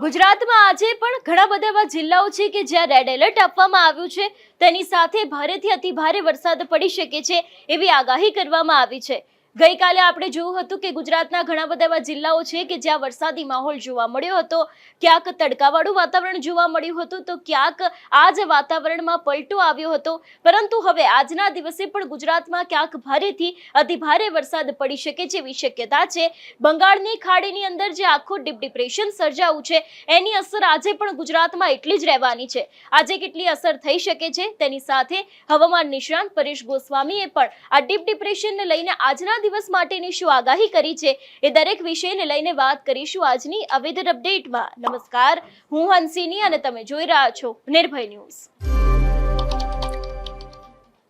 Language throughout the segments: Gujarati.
ગુજરાતમાં આજે પણ ઘણા બધા એવા જિલ્લાઓ છે કે જ્યાં રેડ એલર્ટ આપવામાં આવ્યું છે. તેની સાથે ભારેથી અતિ ભારે વરસાદ પડી શકે છે એવી આગાહી કરવામાં આવી છે. ગઈકાલે આપણે જોયું હતું કે ગુજરાતના ઘણા બધા એવા જિલ્લાઓ છે કે જ્યાં વરસાદી માહોલ જોવા મળ્યો હતો. ક્યાંક તડકાવાળું વાતાવરણ જોવા મળ્યું હતું તો ક્યાંક આ જ વાતાવરણમાં પલટો આવ્યો હતો. પરંતુ હવે આજના દિવસે પણ ગુજરાતમાં ક્યાંક ભારેથી અતિ ભારે વરસાદ પડી શકે છે એવી શક્યતા છે. બંગાળની ખાડીની અંદર જે આખું ડીપ ડિપ્રેશન સર્જાયું છે એની અસર આજે પણ ગુજરાતમાં એટલી જ રહેવાની છે. આજે કેટલી અસર થઈ શકે છે તેની સાથે હવામાન નિષ્ણાંત પરેશ ગોસ્વામીએ પણ આ ડીપ ડિપ્રેશનને લઈને આજના દિવસ માટેની શું આગાહી કરી છે એ દરેક વિષયને લઈને વાત કરીશું આજની આ વેધર અપડેટમાં. નમસ્કાર, હું હંસિની અને તમે જોઈ રહ્યા છો નિર્ભય ન્યૂઝ.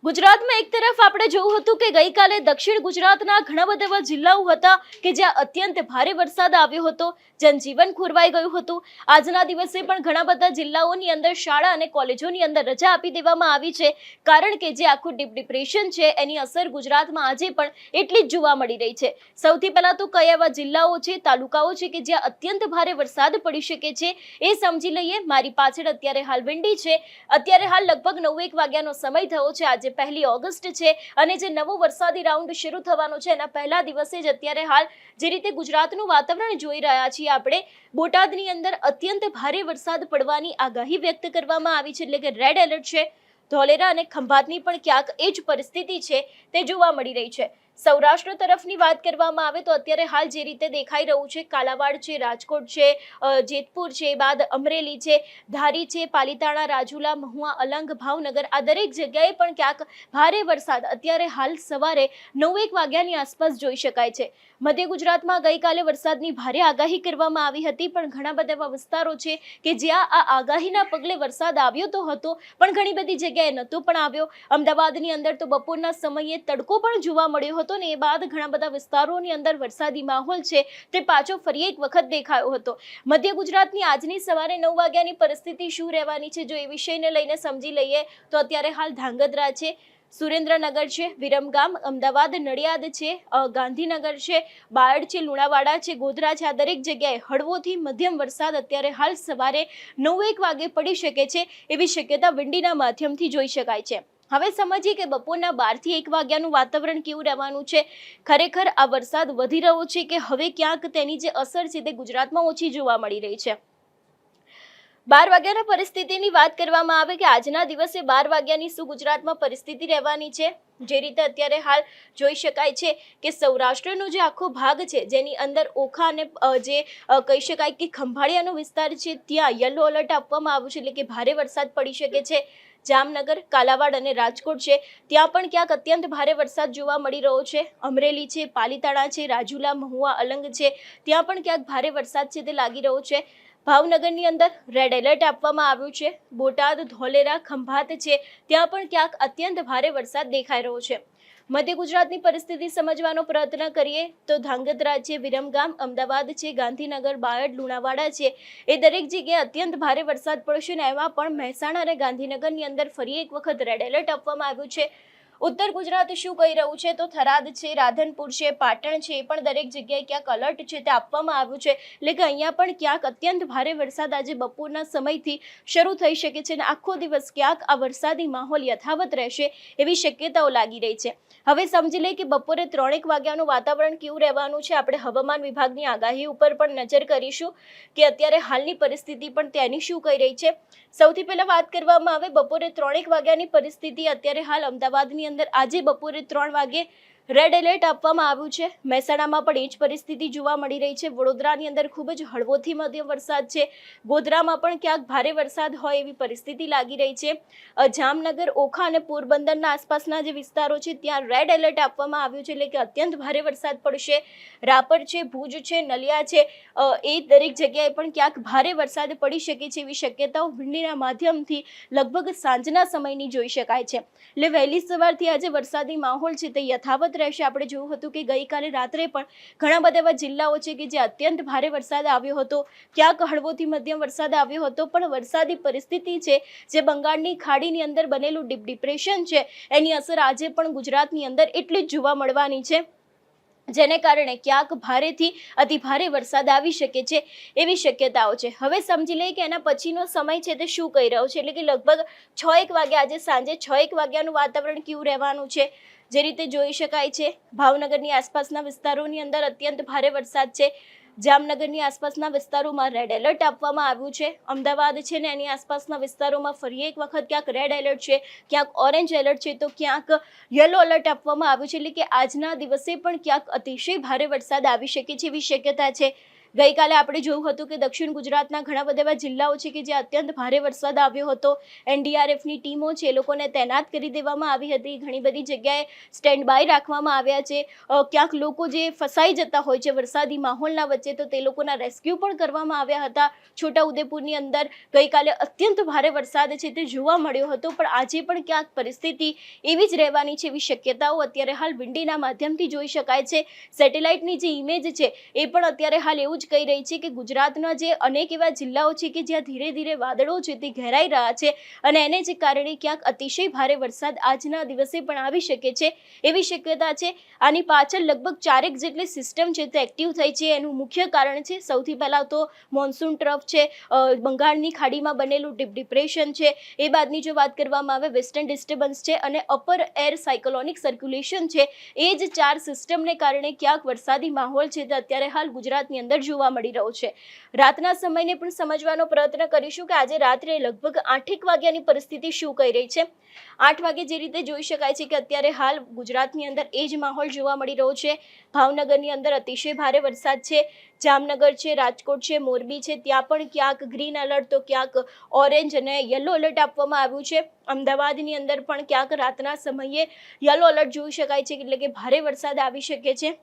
ગુજરાતમાં એક તરફ આપણે જોયું હતું કે ગઈકાલે દક્ષિણ ગુજરાતના ઘણા બધા એવા જિલ્લાઓ હતા કે જ્યાં અત્યંત ભારે વરસાદ આવ્યો હતો, જનજીવન ખોરવાઈ ગયું હતું. આજના દિવસે પણ ઘણા બધા જિલ્લાઓની અંદર શાળા અને કોલેજોની અંદર રજા આપી દેવામાં આવી છે, કારણ કે જે આખું ડીપ ડિપ્રેશન છે એની અસર ગુજરાતમાં આજે પણ એટલી જ જોવા મળી રહી છે. સૌથી પહેલા તો કયા એવા જિલ્લાઓ છે, તાલુકાઓ છે કે જ્યાં અત્યંત ભારે વરસાદ પડી શકે છે એ સમજી લઈએ. મારી પાછળ અત્યારે હાલ વિંડી છે. અત્યારે હાલ લગભગ 9:01 વાગ્યાનો સમય થયો છે. આજે 1 ઓગસ્ટ છે અને જે નવો વરસાદી રાઉન્ડ શરૂ થવાનો છે એના પહેલા દિવસે જ અત્યારે હાલ જે રીતે ગુજરાતનું વાતાવરણ જોઈ રહ્યા છીએ આપણે, બોટાદની અંદર અત્યંત ભારે વરસાદ પડવાની આગાહી વ્યક્ત કરવામાં આવી છે, એટલે કે રેડ એલર્ટ છે. ધોલેરા અને ખંભાતની પણ ક્યાંક એ જ પરિસ્થિતિ છે તે જોવા મળી રહી છે. સૌરાષ્ટ્ર તરફની વાત કરવામાં આવે તો અત્યારે હાલ જે રીતે દેખાઈ રહ્યું છે, કાલાવાડ છે, રાજકોટ છે, જેતપુર છે, બાદ અમરેલી છે, ધારી છે, પાલીતાણા, રાજુલા, મહુવા, અલંગ, ભાવનગર આ દરેક જગ્યાએ પણ ક્યાંક ભારે વરસાદ અત્યારે હાલ સવારે 9:01 વાગ્યાની આસપાસ જોઈ શકાય છે. મધ્ય ગુજરાતમાં ગઈકાલે વરસાદની ભારે આગાહી કરવામાં આવી હતી, પણ ઘણા બધા એવા વિસ્તારો છે કે જ્યાં આ આગાહીના પગલે વરસાદ આવ્યો તો હતો પણ ઘણી બધી જગ્યાએ નહોતો પણ આવ્યો. અમદાવાદની અંદર તો બપોરના સમયે તડકો પણ જોવા મળ્યો હતો ને એ બાદ ઘણા બધા વિસ્તારોની અંદર વરસાદી માહોલ છે તે પાછો ફરી એક વખત દેખાયો હતો. મધ્ય ગુજરાતની આજની સવારે 9 વાગ્યાની પરિસ્થિતિ શું રહેવાની છે જો એ વિષયને લઈને સમજી લઈએ તો અત્યારે હાલ ધાંગધ્રા છે, સુરેન્દ્રનગર છે, વિરમગામ, અમદાવાદ, નડિયાદ છે, ગાંધીનગર છે, બાયડ છે, લુણાવાડા છે, ગોધરા છે, આ દરેક જગ્યાએ હળવોથી મધ્યમ વરસાદ અત્યારે હાલ સવારે 9:01 વાગે પડી શકે છે એવી શક્યતા વિંડીના માધ્યમથી જોઈ શકાય છે. હવે સમજીએ કે બપોરના 12 થી 1 વાગ્યાનું વાતાવરણ કેવું રહેવાનું છે. ખરેખર આ વરસાદ વધી રહ્યો છે કે હવે ક્યાંક તેની જે અસર છે તે ગુજરાતમાં ઓછી જોવા મળી રહી છે. 12 વાગ્યાના પરિસ્થિતિની વાત કરવામાં આવે કે આજના દિવસે 12 વાગ્યાની શું ગુજરાતમાં પરિસ્થિતિ રહેવાની છે. જે રીતે અત્યારે હાલ જોઈ શકાય છે કે સૌરાષ્ટ્રનો જે આખો ભાગ છે જેની અંદર ઓખા અને જે કહી શકાય કે ખંભાળિયાનો વિસ્તાર છે ત્યાં યલો એલર્ટ આપવામાં આવ્યું છે, એટલે કે ભારે વરસાદ પડી શકે છે. જામનગર, કાલાવાડ અને રાજકોટ છે ત્યાં પણ ક્યાંક અત્યંત ભારે વરસાદ જોવા મળી રહ્યો છે. અમરેલી છે, પાલીતાણા છે, રાજુલા, મહુવા, અલંગ છે ત્યાં પણ ક્યાંક ભારે વરસાદ છે તે લાગી રહ્યો છે. ભાવનગરની અંદર રેડ એલર્ટ આપવામાં આવ્યું છે. બોટાદ, ધોલેરા, ખંભાત છે ત્યાં પણ ક્યાંક અત્યંત ભારે વરસાદ દેખાઈ રહ્યો છે. મધ્ય ગુજરાતની પરિસ્થિતિ સમજવાનો પ્રયત્ન કરીએ તો ધાંગધ્રા છે, વિરમગામ, અમદાવાદ છે, ગાંધીનગર, બાયડ, લુણાવાડા છે એ દરેક જગ્યાએ અત્યંત ભારે વરસાદ પડશે ને એમાં પણ મહેસાણા અને ગાંધીનગરની અંદર ફરી એક વખત રેડ એલર્ટ આપવામાં આવ્યું છે. ઉત્તર ગુજરાત શું કહી રહ્યું છે તો થરાદ છે, રાધનપુર છે, પાટણ છે એ પણ દરેક જગ્યાએ ક્યાંક અલર્ટ છે તે આપવામાં આવ્યું છે, એટલે કે અહીંયા પણ ક્યાંક અત્યંત ભારે વરસાદ આજે બપોરના સમયથી શરૂ થઈ શકે છે અને આખો દિવસ ક્યાંક આ વરસાદી માહોલ યથાવત રહેશે એવી શક્યતાઓ લાગી રહી છે. હવે સમજી લઈએ કે બપોરે 3:01 વાગ્યાનું વાતાવરણ કેવું રહેવાનું છે. આપણે હવામાન વિભાગની આગાહી ઉપર પણ નજર કરીશું કે અત્યારે હાલની પરિસ્થિતિ પણ તેની શું કહી રહી છે. સૌથી પહેલા વાત કરવામાં આવે બપોરે 3:01 વાગ્યાની પરિસ્થિતિ. અત્યારે હાલ અમદાવાદની અંદર આજે બપોરે 3 વાગે રેડ એલર્ટ આપવામાં આવ્યું છે. મહેસાણામાં પણ એ જ પરિસ્થિતિ જોવા મળી રહી છે. વડોદરાની અંદર ખૂબ જ હળવોથી મધ્યમ વરસાદ છે. ગોધરામાં પણ ક્યાંક ભારે વરસાદ હોય એવી પરિસ્થિતિ લાગી રહી છે. જામનગર, ઓખા અને પોરબંદરના આસપાસના જે વિસ્તારો છે ત્યાં રેડ એલર્ટ આપવામાં આવ્યું છે, એટલે કે અત્યંત ભારે વરસાદ પડશે. રાપર છે, ભુજ છે, નલિયા છે એ દરેક જગ્યાએ પણ ક્યાંક ભારે વરસાદ પડી શકે છે એવી શક્યતાઓ વિંડીના માધ્યમથી લગભગ સાંજના સમયની જોઈ શકાય છે. એટલે વહેલી સવારથી આજે વરસાદી માહોલ છે તે યથાવત રહેશે. આપણે જોયું હતું કે ગઈકાલે રાત્રે પણ ઘણા બધા એવા જિલ્લાઓ છે કે જે અત્યંત ભારે વરસાદ આવ્યો હતો, ક્યાંક હળવોથી મધ્યમ વરસાદ આવ્યો હતો, પણ વરસાદી પરિસ્થિતિ છે જે બંગાળની ખાડીની અંદર બનેલું ડીપ ડિપ્રેશન છે એની અસર આજે પણ ગુજરાતની અંદર એટલી જ જોવા મળવાની છે. જેને કારણે ક્યાંક ભારેથી અતિ ભારે વરસાદ આવી શકે છે એવી શક્યતાઓ છે. હવે સમજી લઈએ કે એના પછીનો સમય છે તે શું કહી રહ્યો છે, એટલે કે લગભગ 6-1 વાગે, આજે સાંજે 6-1 વાગ્યાનું વાતાવરણ કેવું રહેવાનું છે. જે રીતે જોઈ શકાય છે, ભાવનગરની આસપાસના વિસ્તારોની અંદર અત્યંત ભારે વરસાદ છે. જામનગરની આસપાસના વિસ્તારોમાં રેડ એલર્ટ આપવામાં આવ્યું છે. અમદાવાદ છે ને એની આસપાસના વિસ્તારોમાં ફરી એક વખત ક્યાંક રેડ એલર્ટ છે, ક્યાંક ઓરેન્જ એલર્ટ છે, તો ક્યાંક યલો એલર્ટ આપવામાં આવ્યું છે. એટલે કે આજના દિવસે પણ ક્યાંક અતિશય ભારે વરસાદ આવી શકે છે એવી શક્યતા છે. ગઈકાલે આપણે જોયું હતું કે દક્ષિણ ગુજરાતના ઘણા બધા એવા જિલ્લાઓ છે કે જ્યાં અત્યંત ભારે વરસાદ આવ્યો હતો. એનડીઆરએફની ટીમો છે એ લોકોને તૈનાત કરી દેવામાં આવી હતી. ઘણી બધી જગ્યાએ સ્ટેન્ડ બાય રાખવામાં આવ્યા છે. ક્યાંક લોકો જે ફસાઈ જતા હોય છે વરસાદી માહોલના વચ્ચે, તો તે લોકોના રેસ્ક્યુ પણ કરવામાં આવ્યા હતા. છોટાઉદેપુરની અંદર ગઈકાલે અત્યંત ભારે વરસાદ છે તે જોવા મળ્યો હતો, પણ આજે પણ ક્યાંક પરિસ્થિતિ એવી જ રહેવાની છે એવી શક્યતાઓ અત્યારે હાલ વિંડીના માધ્યમથી જોઈ શકાય છે. સેટેલાઇટની જે ઇમેજ છે એ પણ અત્યારે હાલ એવું જ કહી રહી છે કે ગુજરાતના જે અનેક એવા જિલ્લાઓ છે કે જ્યાં ધીરે ધીરે વાદળો છે તે ઘેરાઈ રહ્યા છે, અને એને જ કારણે ક્યાંક અતિશય ભારે વરસાદ આજના દિવસે પણ આવી શકે છે એવી શક્યતા છે. આની પાછળ લગભગ 4 જેટલી સિસ્ટમ છે તે એક્ટિવ થઈ છે. એનું મુખ્ય કારણ છે સૌથી પહેલા તો મોન્સૂન ટ્રફ છે, બંગાળની ખાડીમાં બનેલું ડીપ ડિપ્રેશન છે, એ બાદની જો વાત કરવામાં આવે વેસ્ટર્ન ડિસ્ટર્બન્સ છે, અને અપર એર સાયક્લોનિક સર્ક્યુલેશન છે. એ જ 4 સિસ્ટમને કારણે ક્યાંક વરસાદી માહોલ છે તે અત્યારે હાલ ગુજરાતની અંદર જોવા મળી રહ્યો છે. રાતના સમયને પણ સમજવાનો પ્રયત્ન કરીશું કે આજે રાત્રે લગભગ 8-1 વાગ્યાની પરિસ્થિતિ શું કહી રહી છે. 8 વાગે જે રીતે જોઈ શકાય છે કે અત્યારે હાલ ગુજરાતની અંદર એ જ માહોલ જોવા મળી રહ્યો છે. ભાવનગરની અંદર અતિશય ભારે વરસાદ છે. જામનગર છે, રાજકોટ છે, મોરબી છે, ત્યાં પણ ક્યાંક ગ્રીન એલર્ટ તો ક્યાંક ઓરેન્જ અને યલો એલર્ટ આપવામાં આવ્યું છે. અમદાવાદની અંદર પણ ક્યાંક રાતના સમયે યલો એલર્ટ જોઈ શકાય છે, એટલે કે ભારે વરસાદ આવી શકે છે.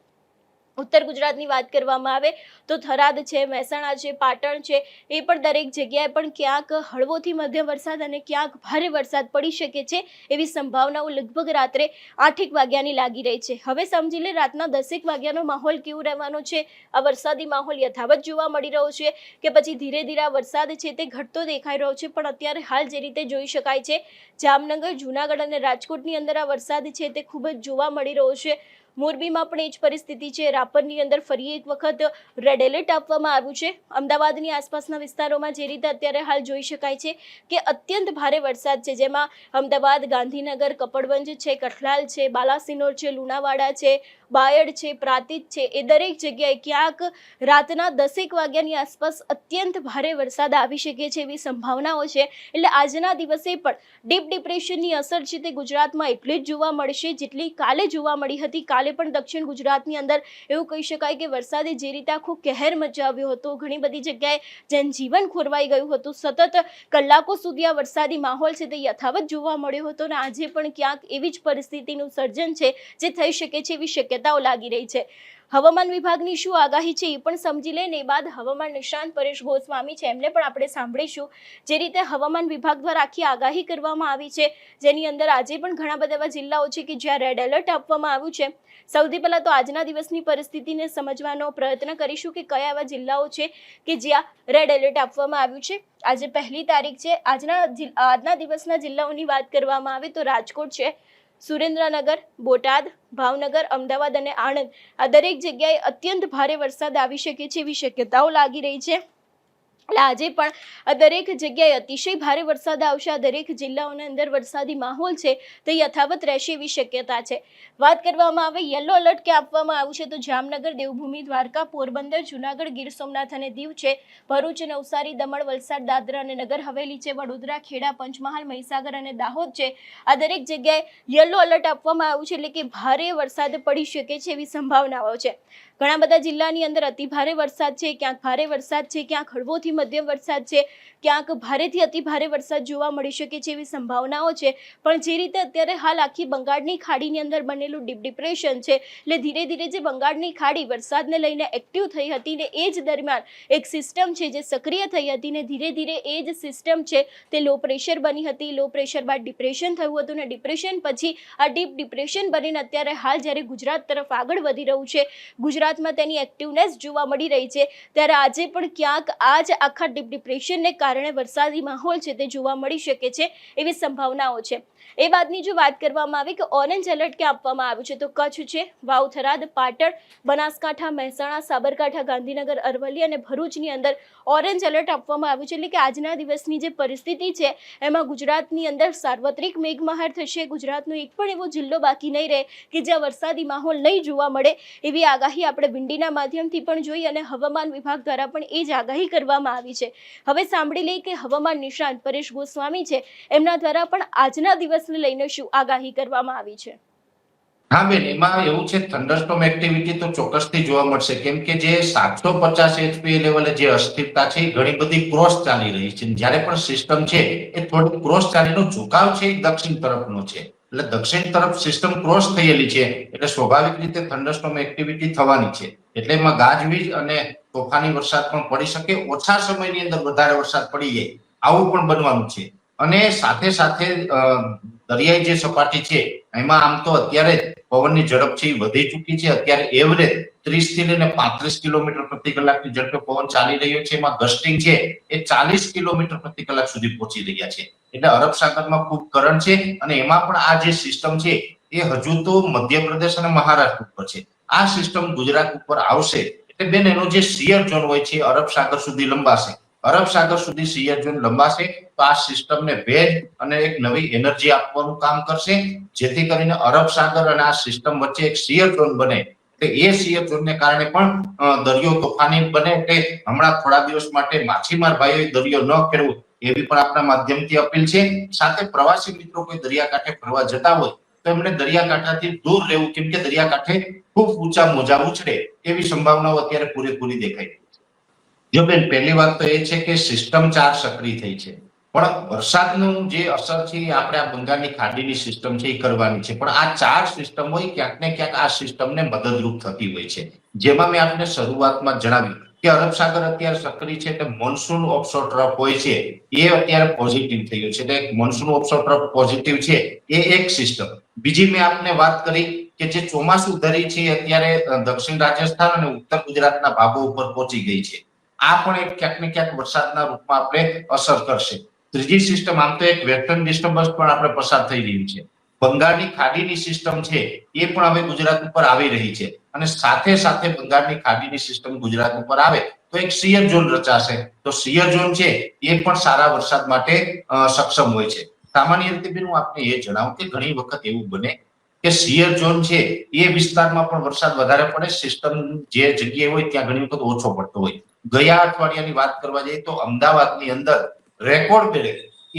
ઉત્તર ગુજરાતની વાત કરવામાં આવે તો થરાદ છે, મહેસાણા છે, પાટણ છે, એ પણ દરેક જગ્યાએ પણ ક્યાંક હળવોથી મધ્યમ વરસાદ અને ક્યાંક ભારે વરસાદ પડી શકે છે એવી સંભાવનાઓ લગભગ રાત્રે 8-1 વાગ્યાની લાગી રહી છે. હવે સમજી લે રાતના 10-1 વાગ્યાનો માહોલ કેવો રહેવાનો છે. આ વરસાદી માહોલ યથાવત જોવા મળી રહ્યો છે કે પછી ધીરે ધીરે આ વરસાદ છે તે ઘટતો દેખાઈ રહ્યો છે. પણ અત્યારે હાલ જે રીતે જોઈ શકાય છે, જામનગર, જૂનાગઢ અને રાજકોટની અંદર આ વરસાદ છે તે ખૂબ જ જોવા મળી રહ્યો છે. મોરબીમાં પણ એ જ પરિસ્થિતિ છે. રાપરની અંદર ફરી એક વખત રેડ એલર્ટ આપવામાં આવ્યું છે. અમદાવાદની આસપાસના વિસ્તારોમાં જે રીતે અત્યારે હાલ જોઈ શકાય છે કે અત્યંત ભારે વરસાદ છે, જેમાં અમદાવાદ, ગાંધીનગર, કપડવંજ છે, કઠલાલ છે, બાલાસિનોર છે, લુણાવાડા છે, બાયડ છે, પ્રાંતિજ છે, એ દરેક જગ્યાએ ક્યાંક રાતના 10-1 વાગ્યાની આસપાસ અત્યંત ભારે વરસાદ આવી શકે છે એવી સંભાવનાઓ છે. એટલે આજના દિવસે પણ ડીપ ડિપ્રેશનની અસર છે તે ગુજરાતમાં એટલી જ જોવા મળશે જેટલી કાલે જોવા મળી હતી. કાલે પણ દક્ષિણ ગુજરાતની અંદર એવું કહી શકાય કે વરસાદે જે રીતે આખો કહેર મચાવ્યો હતો, ઘણી બધી જગ્યાએ જનજીવન ખોરવાઈ ગયું હતું. સતત કલાકો સુધી આ વરસાદી માહોલ છે તે યથાવત જોવા મળ્યો હતો, અને આજે પણ ક્યાંક એવી જ પરિસ્થિતિનું સર્જન છે જે થઈ શકે છે એવી શક્યતાઓ લાગી રહી છે. હવામાન વિભાગની શું આગાહી છે એ પણ સમજી લે, ને બાદ હવામાન નિષ્ણાંત પરેશ ગોસ્વામી છે એમને પણ આપણે સાંભળીશું. જે રીતે હવામાન વિભાગ દ્વારા આખી આગાહી કરવામાં આવી છે, જેની અંદર આજે પણ ઘણા બધા એવા જિલ્લાઓ છે કે જ્યાં રેડ એલર્ટ આપવામાં આવ્યું છે. સૌથી પહેલા તો આજના દિવસની પરિસ્થિતિને સમજવાનો પ્રયત્ન કરીશું કે કયા એવા જિલ્લાઓ છે કે જ્યાં રેડ એલર્ટ આપવામાં આવ્યું છે. આજે 1 તારીખ છે. આજના દિવસના જિલ્લાઓની વાત કરવામાં આવે તો રાજકોટ છે, સુરેન્દ્રનગર, બોટાદ, ભાવનગર, અમદાવાદ અને આણંદ, આ દરેક જગ્યાએ અત્યંત ભારે વરસાદ આવી શકે છે એવી શક્યતાઓ લાગી રહી છે. એટલે આજે પણ આ દરેક જગ્યાએ અતિશય ભારે વરસાદ આવશે. આ દરેક જિલ્લાઓની અંદર વરસાદી માહોલ છે તે યથાવત રહેશે એવી શક્યતા છે. વાત કરવામાં આવે યલો એલર્ટ કે આપવામાં આવ્યું છે તો જામનગર, દેવભૂમિ, દ્વારકા, પોરબંદર, જૂનાગઢ, ગીર સોમનાથ અને દીવ છે, ભરૂચ, નવસારી, દમણ, વલસાડ, દાદરા અને નગર હવેલી છે, વડોદરા, ખેડા, પંચમહાલ, મહીસાગર અને દાહોદ છે. આ દરેક જગ્યાએ યલો એલર્ટ આપવામાં આવ્યું છે, એટલે કે ભારે વરસાદ પડી શકે છે એવી સંભાવનાઓ છે. ઘણા બધા જિલ્લાની અંદર અતિ ભારે વરસાદ છે, ક્યાંક ભારે વરસાદ છે, ક્યાંક હળવોથી મધ્યમ વરસાદ છે, ક્યાંક ભારેથી અતિ ભારે વરસાદ જોવા મળી શકે છે એવી સંભાવનાઓ છે. પણ જે રીતે અત્યારે હાલ આખી બંગાળની ખાડીની અંદર બનેલું ડીપ ડિપ્રેશન છે, એટલે ધીરે ધીરે જે બંગાળની ખાડી વરસાદને લઈને એક્ટિવ થઈ હતી ને એ જ દરમિયાન એક સિસ્ટમ છે જે સક્રિય થઈ હતી, ને ધીરે ધીરે એ જ સિસ્ટમ છે તે લો પ્રેશર બની હતી. લો પ્રેશર બાદ ડિપ્રેશન થયું હતું, ને ડિપ્રેશન પછી આ ડીપ ડિપ્રેશન બનીને અત્યારે હાલ જ્યારે ગુજરાત તરફ આગળ વધી રહ્યું છે, ગુજરાતમાં તેની એક્ટિવનેસ જોવા મળી રહી છે, ત્યારે આજે પણ ક્યાંક આ જ આખા ડીપ ડિપ્રેશનને કારણે વરસાદી માહોલ છે તે જોવા મળી શકે છે એવી સંભાવનાઓ છે. એ વાતની જો વાત કરવામાં આવે કે ઓરેન્જ એલર્ટ ક્યાં આપવામાં આવ્યું છે તો કચ્છ છે, વાવ, થરાદ, પાટણ, બનાસકાંઠા, મહેસાણા, સાબરકાંઠા, ગાંધીનગર, અરવલ્લી અને ભરૂચની અંદર ઓરેન્જ એલર્ટ આપવામાં આવ્યું છે. એટલે કે આજના દિવસની જે પરિસ્થિતિ છે એમાં ગુજરાતની અંદર સાર્વત્રિક મેઘમહાર થશે. ગુજરાતનો એક પણ એવો જિલ્લો બાકી નહીં રહે કે જ્યાં વરસાદી માહોલ નહીં જોવા મળે એવી આગાહી આપણે વિંડીના માધ્યમથી પણ જોઈ અને હવામાન વિભાગ દ્વારા પણ એ જ આગાહી કરવામાં આવી છે. હવે સાંભળી લઈએ કે હવામાન નિષ્ણાત પરેશ ગોસ્વામી છે એમના દ્વારા પણ આજના દિવસને લઈને શું આગાહી કરવામાં આવી છે. હા બેન, એમાં એવું છે, થંડરસ્ટોર્મ એક્ટિવિટી તો ચોક્કસથી જોવા મળશે, કેમ કે જે 750 એચપી લેવલે જે અસ્થિરતા છે એ ઘણી બધી ક્રોસ ચાલી રહી છે. જ્યારે પણ સિસ્ટમ છે એ થોડી ક્રોસ ચાલીનો ઝુકાવ છે એ દક્ષિણ તરફનો છે, એટલે દક્ષિણ તરફ સિસ્ટમ ક્રોસ થયેલી છે એટલે સ્વાભાવિક રીતે થંડરસ્ટોર્મ એક્ટિવિટી થવાની છે. એટલે એમાં ગાજવીજ અને તોફાની વરસાદ પણ પડી શકે, ઓછા સમયની અંદર વધારે વરસાદ પડી જાય આવું પણ બનવાનું છે. અને સાથે સાથે દરિયાઈ જે સપાટી છે એમાં આમ તો અત્યારે પવનની ઝડપ છે એ વધી ચૂકી છે. અત્યારે એવરેજ 30 થી લઈને 35 કિલોમીટર પ્રતિ કલાકની ઝડપે પવન ચાલી રહ્યો છે. એમાં ગસ્ટિંગ છે એ 40 કિલોમીટર પ્રતિ કલાક સુધી પહોંચી રહ્યા છે. એટલે અરબ સાગરમાં ખૂબ કરંટ છે અને એમાં પણ આ જે સિસ્ટમ છે એ હજુ તો મધ્યપ્રદેશ અને મહારાષ્ટ્ર ઉપર છે. આ સિસ્ટમ ગુજરાત ઉપર આવશે એટલે બેન એનો જે શિયર ઝોન હોય છે અરબ સાગર સુધી લંબાશે. અરબ સાગર સુધી શિયર ઝોન લંબાશે તો આ સિસ્ટમને ભેજ અને એક નવી એનર્જી આપવાનું કામ કરશે, જેથી કરીને અરબ સાગર અને આ સિસ્ટમ વચ્ચે એક શિયર ઝોન બને. એ શિયર ઝોનને કારણે પણ દરિયો તોફાની બને. એટલે હમણાં થોડા દિવસ માટે માછીમાર ભાઈઓએ દરિયો ન ખેડવો એવી પણ આપણા માધ્યમથી અપીલ છે. સાથે પ્રવાસી મિત્રો કોઈ દરિયાકાંઠે ફરવા જતા હોય તો એમને દરિયાકાંઠાથી દૂર રહેવું, કેમ કે દરિયાકાંઠે ખૂબ ઊંચા મોજા ઉછળે એવી સંભાવનાઓ અત્યારે પૂરેપૂરી દેખાય રહી છે. જો બેન, પહેલી વાત તો એ છે કે સિસ્ટમ 4 સક્રિય થઈ છે, પણ વરસાદનું જે અસર છે એ આપણે આ બંગાળની ખાડીની સિસ્ટમ છે એ કરવાની છે. પણ આ 4 સિસ્ટમ હોય ક્યાંક ને ક્યાંક આ સિસ્ટમને મદદરૂપ થતી હોય છે. જેમાં મેં આપને શરૂઆતમાં જણાવ્યું કે અરબ સાગર અત્યારે સક્રિય છે એટલે મોન્સૂન ઓફશોર ટ્રફ હોય છે એ અત્યારે પોઝિટિવ થઈ ગયું છે. એટલે મોન્સૂન ઓફશોર ટ્રફ પોઝિટિવ છે એ એક સિસ્ટમ. બીજી મેં આપને વાત કરી કે જે ચોમાસુ ધરી છે અત્યારે દક્ષિણ રાજસ્થાન અને ઉત્તર ગુજરાતના ભાગો ઉપર પહોંચી ગઈ છે. આ પણ એક ક્યાંક ને ક્યાંક વરસાદના રૂપમાં આપણે અસર કરશે. ત્રીજી સિસ્ટમ, આમ તો એક વેસ્ટર્ન ડિસ્ટર્બન્સ પણ આપણે પસાર થઈ રહ્યું છે. બંગાળની ખાડીની સિસ્ટમ છે એ પણ હવે ગુજરાત ઉપર આવી રહી છે અને સાથે સાથે બંગાળની ખાડીની સિસ્ટમ ગુજરાત ઉપર આવે તો એક શિયર ઝોન રચાશે. તો શિયર ઝોન છે એ પણ સારા વરસાદ માટે સક્ષમ હોય છે. સામાન્ય રીતે હું આપને એ જણાવું કે ઘણી વખત એવું બને કે શિયર ઝોન છે એ વિસ્તારમાં પણ વરસાદ વધારે પડે, સિસ્ટમ જે જગ્યાએ હોય ત્યાં ઘણી વખત ઓછો પડતો હોય. ગયા અઠવાડિયાની વાત કરવા જઈએ તો અમદાવાદની અંદર રેકોર્ડ બ્રેક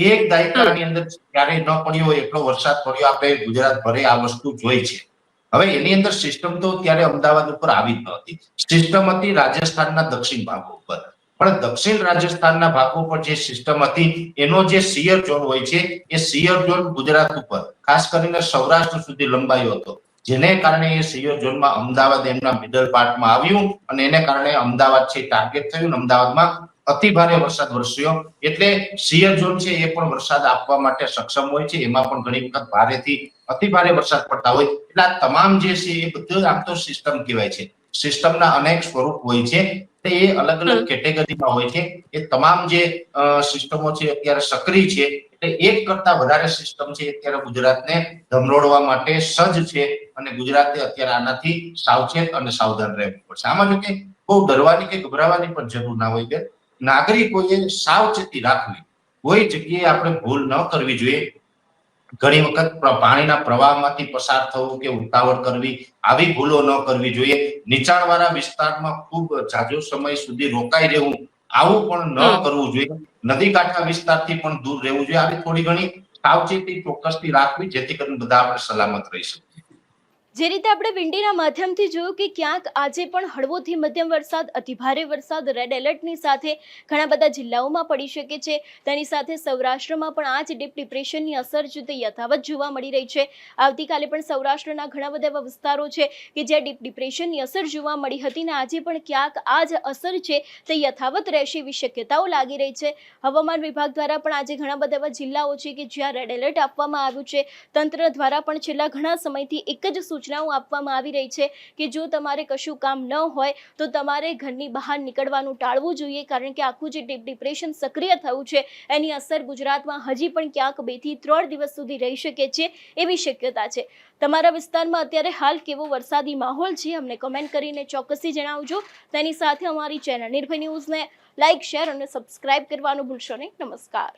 એક દાયકાની અંદર ક્યારેય ન પડ્યો હોય એટલો વરસાદ પડ્યો. આપણે ગુજરાત ભરે આ વસ્તુ જોઈ છે. હવે એની અંદર સિસ્ટમ તો ત્યારે અમદાવાદ ઉપર આવી જ નહોતી. સિસ્ટમ હતી રાજસ્થાનના દક્ષિણ ભાગો ઉપર, પણ દક્ષિણ રાજસ્થાનના ભાગો પર જે સિસ્ટમ હતી એનો જે શિયર ઝોન હોય છે એ શિયર ઝોન ગુજરાત ઉપર ખાસ કરીને સૌરાષ્ટ્ર સુધી લંબાયો હતો, જેને કારણે એ શિયર ઝોનમાં અમદાવાદ એમના મિડલ પાર્ટમાં આવ્યું અને એને કારણે અમદાવાદ છે ટાર્ગેટ થયું. અમદાવાદમાં અતિ ભારે વરસાદ વરસ્યો. એટલે શિયર ઝોન છે એ પણ વરસાદ આપવા માટે સક્ષમ હોય છે. એમાં પણ ઘણી વખત ભારેથી અતિ ભારે વરસાદ પડતા હોય. એટલે આ તમામ જે છે એ બધું આમ તો સિસ્ટમ કહેવાય છે. સિસ્ટમના અનેક સ્વરૂપ હોય છે, એ અલગ અલગ કેટેગરીમાં હોય છે. એ તમામ જે સિસ્ટમો છે અત્યારે સક્રિય છે એટલે એક કરતા વધારે સિસ્ટમ છે અત્યારે ગુજરાતને ધમરોડવા માટે સજ્જ છે અને ગુજરાતે અત્યારે આનાથી સાવચેત અને સાવધાન રહેવું પડશે. આમાં જો કે બહુ ડરવાની કે ગભરાવાની પણ જરૂર ના હોય કે નાગરિકોએ સાવચેતી રાખવી. કોઈ જગ્યાએ આપણે ભૂલ ન કરવી જોઈએ. ઘણી વખત પાણીના પ્રવાહમાંથી પસાર થવું કે ઉતાવળ કરવી આવી ભૂલો ન કરવી જોઈએ. નીચાણવાળા વિસ્તારમાં ખૂબ જાજો સમય સુધી રોકાઈ રહેવું આવું પણ ન કરવું જોઈએ. નદી કાંઠા વિસ્તારથી પણ દૂર રહેવું જોઈએ. આવી થોડી ઘણી સાવચેતી ચોક્કસથી રાખવી જેથી કરીને બધા આપણે સલામત રહી શકીએ. જે રીતે આપણે વિંડીના માધ્યમથી જોયું કે ક્યાંક આજે પણ હળવોથી મધ્યમ વરસાદ, અતિભારે વરસાદ, રેડ એલર્ટની સાથે ઘણા બધા જિલ્લાઓમાં પડી શકે છે. તેની સાથે સૌરાષ્ટ્રમાં પણ આ જ ડીપ ડિપ્રેશનની અસર છે તે યથાવત જોવા મળી રહી છે. આવતીકાલે પણ સૌરાષ્ટ્રના ઘણા બધા એવા વિસ્તારો છે કે જ્યાં ડીપ ડિપ્રેશનની અસર જોવા મળી હતી અને આજે પણ ક્યાંક આ જ અસર છે તે યથાવત રહેશે એવી શક્યતાઓ લાગી રહી છે. હવામાન વિભાગ દ્વારા પણ આજે ઘણા બધા એવા જિલ્લાઓ છે કે જ્યાં રેડ એલર્ટ આપવામાં આવ્યું છે. તંત્ર દ્વારા પણ છેલ્લા ઘણા સમયથી એક જ સૂચના સૂચનાઓ આપવામાં આવી રહી છે કે જો તમારે કશું કામ ન હોય તો તમારે ઘરની બહાર નીકળવાનું ટાળવું જોઈએ, કારણ કે આખું જે ડિપ્રેશન સક્રિય થયું છે એની અસર ગુજરાતમાં હજી પણ ક્યાંક 2 થી 3 દિવસ સુધી રહી શકે છે એવી શક્યતા છે. તમારા વિસ્તારમાં અત્યારે હાલ કેવો વરસાદી માહોલ છે અમને કમેન્ટ કરીને ચોક્કસથી જણાવજો. તેની સાથે અમારી ચેનલ નિર્ભય ન્યૂઝને લાઇક, શેર અને સબસ્ક્રાઇબ કરવાનું ભૂલશો નહીં. નમસ્કાર.